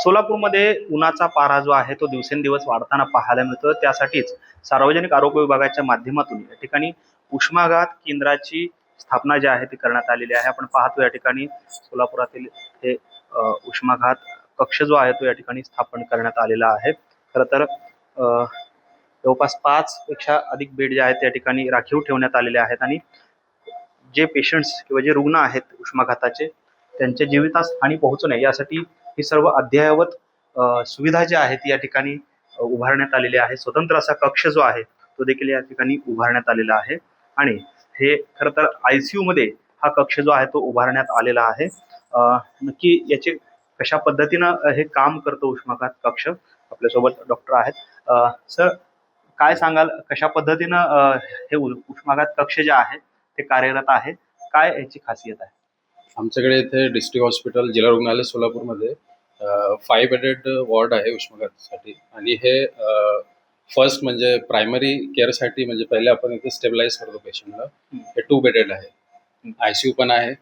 सोलापूरमध्ये उन्हाचा पारा जो आहे तो दिवसेंदिवस वाढताना पाहायला मिळतो. त्यासाठीच सार्वजनिक आरोग्य विभागाच्या माध्यमातून या ठिकाणी उष्माघात केंद्राची स्थापना जी आहे ती करण्यात आलेली आहे. आपण पाहतो या ठिकाणी सोलापुरातील हे उष्माघात कक्ष जो आहे तो या ठिकाणी स्थापन करण्यात आलेला आहे. खरं तर जवळपास 5 पेक्षा अधिक बेड जे आहेत त्या ठिकाणी राखीव ठेवण्यात आलेले आहेत आणि जे पेशंट्स किंवा जे रुग्ण आहेत उष्माघाताचे त्यांच्या जीवितास हानी पोहोचू नये यासाठी ही सर्व अद्ययावत सुविधा जी आहे ती या ठिकाणी उभारण्यात आलेली आहे. स्वतंत्र असा कक्ष जो आहे तो देखील या ठिकाणी उभारण्यात आलेला आहे आणि हे खरं तर ICU मध्ये हा कक्ष जो आहे तो उभारण्यात आलेला आहे. नक्की याचे कशा पद्धतीनं हे काम करतो उष्माघात कक्ष, आपल्यासोबत डॉक्टर आहेत. सर, काय सांगाल कशा पद्धतीनं हे उष्माघात कक्ष जे आहे ते कार्यरत आहे, काय याची खासियत आहे? आमच्याकडे इथे डिस्ट्रिक्ट हॉस्पिटल जिल्हा रुग्णालय सोलापूरमध्ये 5 बेडेड वॉर्ड आहे उष्माघातासाठी आणि हे फर्स्ट म्हणजे प्रायमरी केअरसाठी म्हणजे पहिले आपण इथे स्टेबलाइज करतो पेशंटला. हे 2 बेडेड आहे. ICU पण आहे.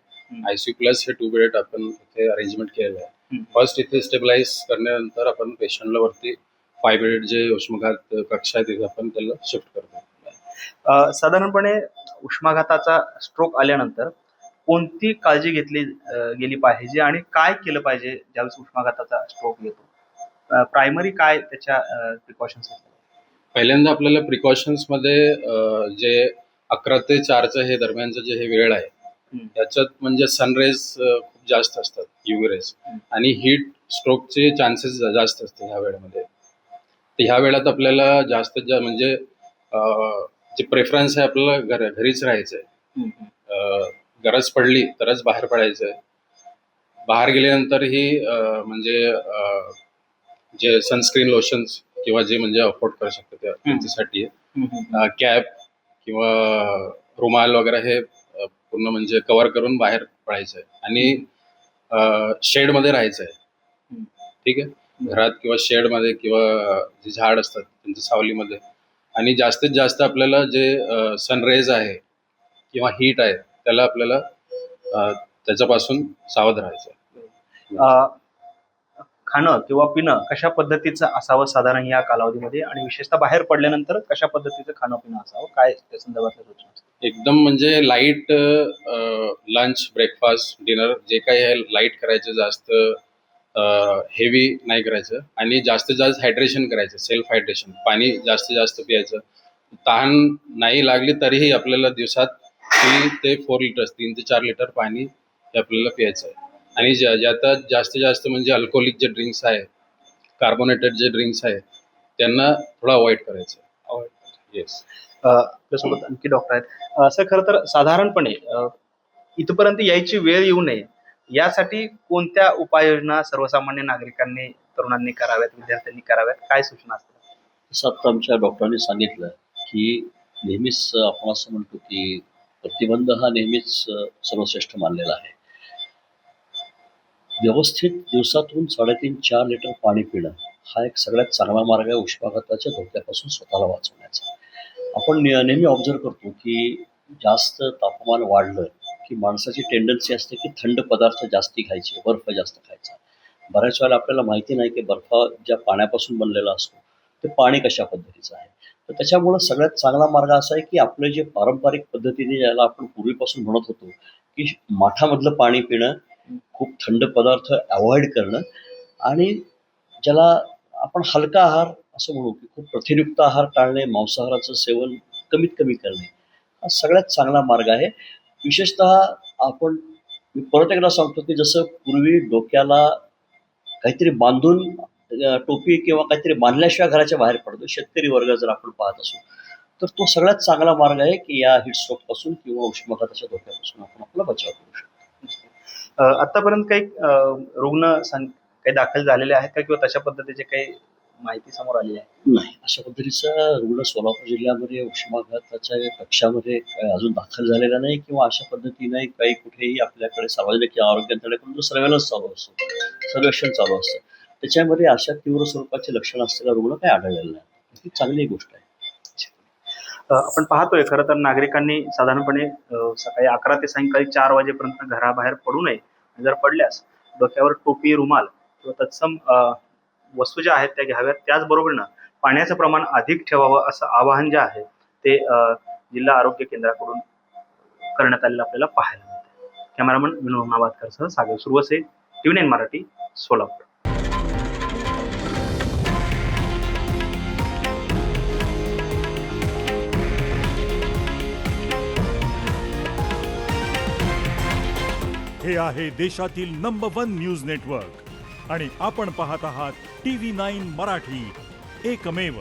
ICU प्लस हे 2 बेडेड आपण इथे अरेंजमेंट केलेलं आहे. फर्स्ट इथे स्टेबलाइज करण्यानंतर आपण पेशंटला वरती 5 बेडेड जे उष्माघात कक्ष आहे तिथे आपण त्याला शिफ्ट करतो. साधारणपणे उष्माघाताचा स्ट्रोक आल्यानंतर कोणती काळजी घेतली गेली पाहिजे आणि काय केलं पाहिजे ज्यावेळेस उष्माघाताचा स्ट्रोक येतो? प्रायमरी काय त्याच्या प्रिकॉशन्स? पहिल्यांदा आपल्याला प्रिकॉशन्स मध्ये जे 11 ते 4चं हे दरम्यानचं जे हे वेळ आहे त्याच्यात म्हणजे सनरेज खूप जास्त असतात, UV रेज, आणि हीट स्ट्रोकचे चान्सेस जास्त असतात ह्या वेळेमध्ये. तर ह्या वेळात आपल्याला जास्तीत जास्त म्हणजे जे प्रेफरन्स आहे आपल्याला घरीच राहायचं आहे. गरज पडली तरच बाहेर पडायचं आहे. बाहेर गेल्यानंतरही म्हणजे जे सनस्क्रीन लोशन्स किंवा जे म्हणजे अफोर्ड करू शकतो त्यांच्यासाठी कॅप किंवा रुमाल वगैरे हे पूर्ण म्हणजे कव्हर करून बाहेर पडायचं आहे आणि शेडमध्ये राहायचं आहे. ठीक आहे, घरात किंवा शेडमध्ये किंवा जे झाड असतात त्यांच्या सावलीमध्ये. आणि जास्तीत जास्त आपल्याला जे सनरेज आहे किंवा हीट आहे त्याला आपल्याला त्याच्यापासून सावध राहायचं. खाणं किंवा पिणं कशा पद्धतीचं असावं साधारण या कालावधीमध्ये आणि विशेषतः बाहेर पडल्यानंतर कशा पद्धतीचं खाणं पिणं असावं, काय त्या संदर्भातल्या सूचना? एकदम म्हणजे लाईट लंच, ब्रेकफास्ट, डिनर जे काही आहे लाईट करायचं, जास्त हेवी नाही करायचं आणि जास्तीत जास्त हायड्रेशन करायचं, सेल्फ हायड्रेशन. पाणी जास्तीत जास्त पियायचं. तहान नाही लागली तरीही आपल्याला दिवसात 3 ते 4 लिटर 3 ते 4 लिटर पाणी हे आपल्याला पियायचं आहे. आणि ज्यात जास्तीत जास्त म्हणजे अल्कोहोलिक जे ड्रिंक्स आहे, कार्बोनेटेड जे ड्रिंक्स आहे त्यांना थोडं अवॉइड करायचं. येस. आपल्यासोबत आणखी डॉक्टर आहेत. सर, खरं तर साधारणपणे इथपर्यंत यायची वेळ येऊ नये यासाठी कोणत्या उपाययोजना सर्वसामान्य नागरिकांनी, तरुणांनी कराव्यात, विद्यार्थ्यांनी कराव्यात, काय सूचना असतात? जसं आता आमच्या डॉक्टरांनी सांगितलं की नेहमीच आपण असं म्हणतो की प्रतिबंध हा नेहमीच सर्वश्रेष्ठ मानलेला आहे. व्यवस्थित दिवसातून 3.5-4 लिटर पाणी पिणं हा एक सगळ्यात चांगला मार्ग आहे उष्माघाताच्या धोक्यापासून स्वतःला वाचवण्याचा. आपण नेहमी ऑब्झर्व करतो की जास्त तापमान वाढलं की माणसाची टेंडन्सी असते की थंड पदार्थ जास्ती खायचे, बर्फ जास्त खायचा. बऱ्याच वेळेला आपल्याला माहिती नाही की बर्फ ज्या पाण्यापासून बनलेला असतो ते पाणी कशा पद्धतीचं आहे. तर त्याच्यामुळं सगळ्यात चांगला मार्ग असा आहे की आपले जे पारंपरिक पद्धतीने ज्याला आपण पूर्वीपासून म्हणत होतो की माठामधलं पाणी पिणं, खूप थंड पदार्थ अवॉइड करणं आणि ज्याला आपण हलका आहार असं म्हणू की खूप प्रथिनयुक्त आहार टाळणे, मांसाहाराचं सेवन कमीत कमी करणे हा सगळ्यात चांगला मार्ग आहे. विशेषतः आपण, मी परत एकदा सांगतो की जसं पूर्वी डोक्याला काहीतरी बांधून टोपी किंवा काहीतरी बांधल्याशिवाय घराच्या बाहेर पडतो शेतकरी वर्ग जर आपण पाहत असू तर तो सगळ्यात चांगला मार्ग आहे की या हीट पासून किंवा उष्माघाताच्या धोक्यापासून आपण आपला बचाव करू शकतो. आतापर्यंत काही रुग्ण काही दाखल झालेले आहेत का किंवा तशा पद्धतीचे काही माहिती समोर आली आहे? नाही, अशा पद्धतीचा रुग्ण सोलापूर जिल्ह्यामध्ये उष्माघाताच्या कक्षामध्ये अजून दाखल झालेला नाही किंवा अशा पद्धतीने काही कुठेही आपल्याकडे सार्वजनिक आरोग्य यंत्रणेकडून जो सर्वेलन्स चालू असतो, सर्वेक्षण चालू असतं, त्याच्यामध्ये अशा तीव्र स्वरूपाचे लक्षणं असलेला रुग्ण काही आढळलेला नाही. ही चांगली गोष्ट आहे. आपण पाहतोय खरं तर नागरिकांनी साधारणपणे सकाळी 11 ते सायंकाळी 4 वाजेपर्यंत घराबाहेर पडू नये. जर पडल्यास डोक्यावर टोपी, रुमाल किंवा तत्सम वस्तू ज्या आहेत त्या घ्याव्यात. त्याचबरोबरीनं पाण्याचं प्रमाण अधिक ठेवावं असं आवाहन जे आहे ते जिल्हा आरोग्य केंद्राकडून करण्यात आलेलं आपल्याला पाहायला मिळतं. कॅमेरामन विनोद नावादकरसह सागर सुरवसे, TV9 मराठी, सोलापूर. हे आहे देशातील नंबर 1 न्यूज नेटवर्क आणि आपण पाहत आहात TV9 मराठी, एकमेव.